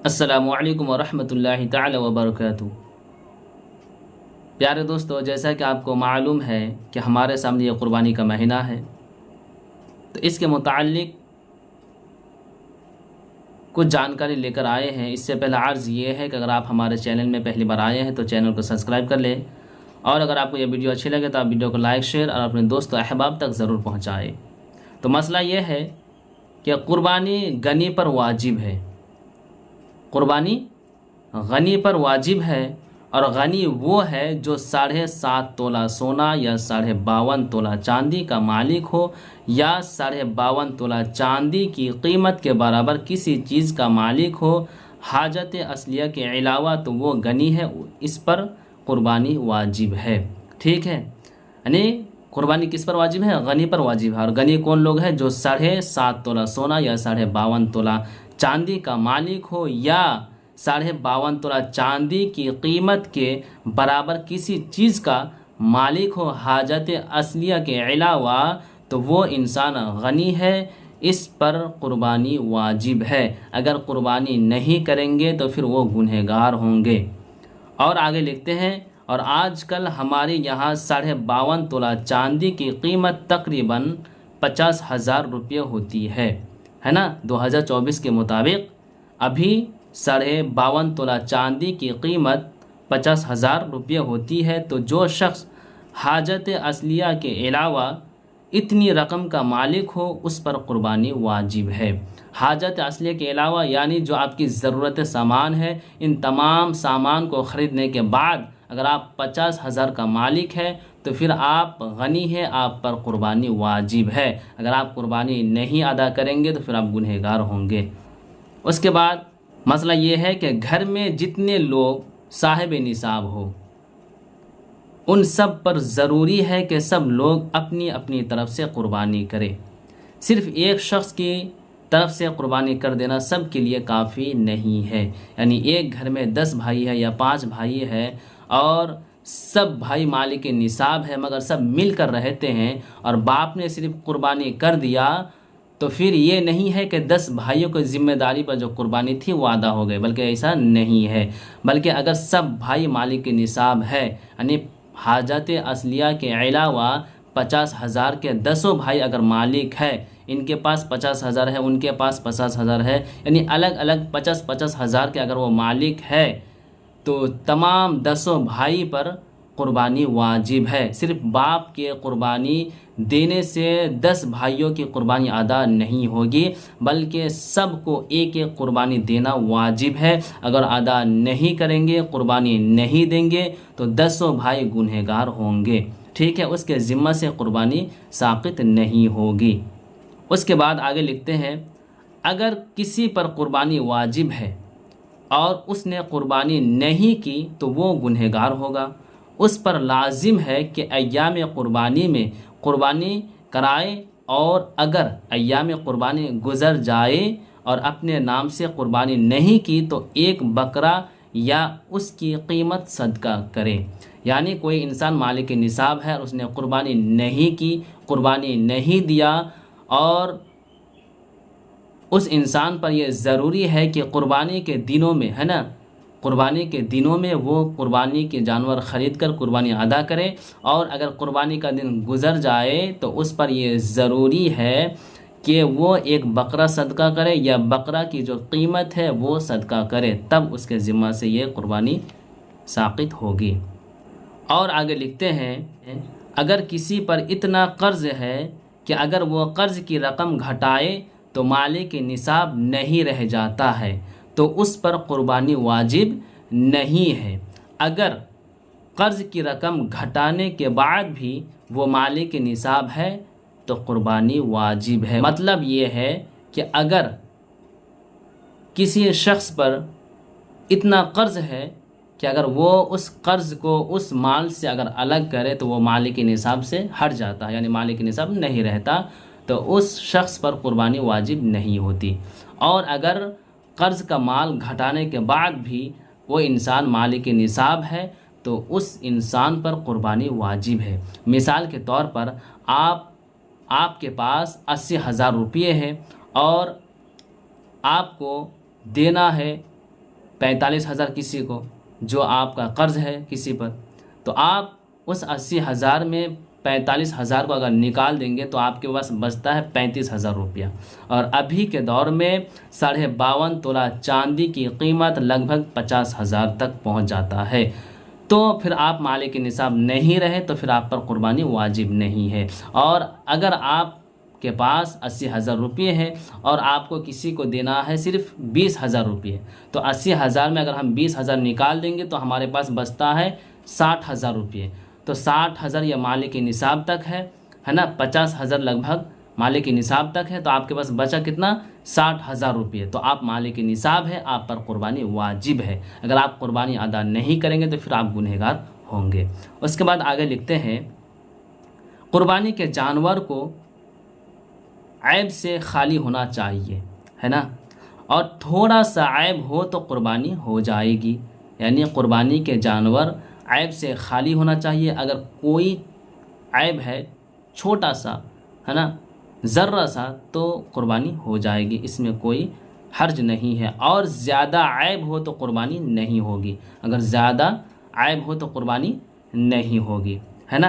अस्सलामुअलैकुम वरहमतुल्लाहि ताला वबरकातुहू। प्यारे दोस्तों, जैसा कि आपको मालूम है कि हमारे सामने ये क़ुरबानी का महीना है, तो इसके मुताल्लिक़ कुछ जानकारी लेकर आए हैं। इससे पहले अर्ज़ ये है कि अगर आप हमारे चैनल में पहली बार आए हैं तो चैनल को सब्सक्राइब कर लें, और अगर आपको ये वीडियो अच्छी लगे तो आप वीडियो को लाइक, शेयर और अपने दोस्तों अहबाब तक ज़रूर पहुँचाएँ। तो मसला ये है कि क़ुरबानी गनी पर वाजिब है। क़ुरबानी गनी पर वाजिब है, और गनी वो है जो 7.5 तोला सोना या 52.5 तोला चांदी का मालिक हो, या 52.5 तोला चांदी की कीमत के बराबर किसी चीज़ का मालिक हो, हाजत असलिया के अलावा, तो वो गनी है, इस पर क़ुरबानी वाजिब है। ठीक है, यानी क़ुरबानी किस पर वाजिब है? गनी पर वाजिब है। और गनी कौन लोग हैं? जो 7.5 तोला सोना या 52.5 तोला चांदी का मालिक हो, या 52.5 तोला चांदी की कीमत के बराबर किसी चीज़ का मालिक हो, हाजत असलिया के अलावा, तो वो इंसान गनी है, इस पर क़ुरबानी वाजिब है। अगर क़ुरबानी नहीं करेंगे तो फिर वो गुनहगार होंगे। और आगे लिखते हैं, और आजकल हमारे यहाँ 52.5 तोला चांदी की कीमत तकरीबन 50,000 रुपये होती है ना। 2024 के मुताबिक अभी 52.5 तोला चांदी की कीमत 50,000 रुपये होती है। तो जो शख्स हाजत असलिया के अलावा इतनी रकम का मालिक हो, उस पर क़ुरबानी वाजिब है। हाजत असलिया के अलावा यानी जो आपकी ज़रूरत सामान है, इन तमाम सामान को ख़रीदने के बाद अगर आप 50,000 का मालिक है तो फिर आप गनी हैं, आप पर क़ुरबानी वाजिब है। अगर आप क़ुरबानी नहीं अदा करेंगे तो फिर आप गुनहगार होंगे। उसके बाद मसला ये है कि घर में जितने लोग साहिब निसाब हो, उन सब पर ज़रूरी है कि सब लोग अपनी अपनी तरफ से क़ुरबानी करें। सिर्फ़ एक शख्स की तरफ से क़ुरबानी कर देना सब के लिए काफ़ी नहीं है। यानी एक घर में 10 भाई है या 5 भाई है, और सब भाई मालिक निसाब है, मगर सब मिल कर रहते हैं, और बाप ने सिर्फ क़ुरबानी कर दिया, तो फिर ये नहीं है कि 10 भाइयों की ज़िम्मेदारी पर जो क़ुरबानी थी वो अदा हो गई, बल्कि ऐसा नहीं है। बल्कि अगर सब भाई मालिक निसाब है, यानी हाजत असलिया के अलावा 50,000 के 10 भाई अगर मालिक है, इनके पास 50,000 है, उनके पास 50,000 है, यानी अलग अलग 50-50 हज़ार के अगर वो मालिक है, तो तमाम 10 भाई पर क़ुरबानी वाजिब है। सिर्फ बाप के क़ुरबानी देने से 10 भाइयों की क़ुरबानी अदा नहीं होगी, बल्कि सबको एक एक क़ुरबानी देना वाजिब है। अगर अदा नहीं करेंगे, क़ुरबानी नहीं देंगे, तो 10 भाई गुनहगार होंगे। ठीक है, उसके ज़िम्मा से क़ुरबानी साक़ित नहीं होगी। उसके बाद आगे लिखते हैं, अगर किसी पर क़ुरबानी वाजिब है और उसने क़ुरबानी नहीं की तो वो गुनहगार होगा। उस पर लाजिम है कि अय्याम क़ुरबानी में क़ुरबानी कराए, और अगर अय्याम क़ुरबानी गुज़र जाए और अपने नाम से क़ुरबानी नहीं की तो एक बकरा या उसकी कीमत सदका करे। यानी कोई इंसान मालिक निसाब है और उसने क़ुरबानी नहीं की, क़ुरबानी नहीं दिया, और उस इंसान पर यह ज़रूरी है कि क़ुरबानी के दिनों में, है ना, क़ुरबानी के दिनों में वो क़ुरबानी के जानवर ख़रीद कर क़ुरबानी अदा करे, और अगर क़ुरबानी का दिन गुज़र जाए तो उस पर यह ज़रूरी है कि वो एक बकरा सदका करे, या बकरा की जो कीमत है वो सदका करे, तब उसके ज़िम्मा से ये क़ुरबानी साक़ित होगी। और आगे लिखते हैं, अगर किसी पर इतना कर्ज़ है कि अगर वो कर्ज़ की रकम घटाए तो मालिक निसाब नहीं रह जाता है, तो उस पर क़ुरबानी वाजिब नहीं है। अगर कर्ज़ की रकम घटाने के बाद भी वो मालिक निसाब है तो क़ुरबानी वाजिब है। मतलब ये है कि अगर किसी शख्स पर इतना कर्ज़ है कि अगर वो उस कर्ज़ को उस माल से अगर अलग करे तो वो मालिक निसाब से हट जाता है, यानी मालिक निसाब नहीं रहता, तो उस शख्स पर क़ुरबानी वाजिब नहीं होती। और अगर कर्ज़ का माल घटाने के बाद भी वो इंसान मालिक निसाब है तो उस इंसान पर क़ुरबानी वाजिब है। मिसाल के तौर पर आपके पास 80,000 रुपये है और आपको देना है 45,000 किसी को जो आपका कर्ज़ है किसी पर, तो आप उस 80,000 में 45,000 को अगर निकाल देंगे तो आपके पास बचता है 35,000 रुपया। और अभी के दौर में 52.5 तोला चांदी की कीमत लगभग 50,000 तक पहुंच जाता है। तो फिर आप मालिक निसाब नहीं रहे तो फिर आप पर कुर्बानी वाजिब नहीं है। और अगर आप के पास 80,000 रुपये है और आपको किसी को देना है सिर्फ 20,000 रुपये, तो 80,000 में अगर हम 20,000 निकाल देंगे तो हमारे पास बचता है 60,000 रुपये। तो 60,000 ये मालिक निसाब तक है ना, 50,000 लगभग मालिक निसाब तक है, तो आपके पास बचा कितना, 60,000 रुपये। तो आप मालिक निसाब है, आप पर कुर्बानी वाजिब है। अगर आप कुर्बानी अदा नहीं करेंगे तो फिर आप गुनहगार होंगे। उसके बाद आगे लिखते हैं, कुर्बानी के जानवर को ऐब से खाली होना चाहिए, है ना, और थोड़ा सा ऐब हो तो कुर्बानी हो जाएगी। यानी कुर्बानी के जानवर ऐब से खाली होना चाहिए। अगर कोई ऐब है छोटा सा, है ना, ज़र्रा सा, तो कुर्बानी हो जाएगी, इसमें कोई हर्ज नहीं है। और ज़्यादा ऐब हो तो कुर्बानी नहीं होगी। अगर ज़्यादा ऐब हो तो कुर्बानी नहीं होगी।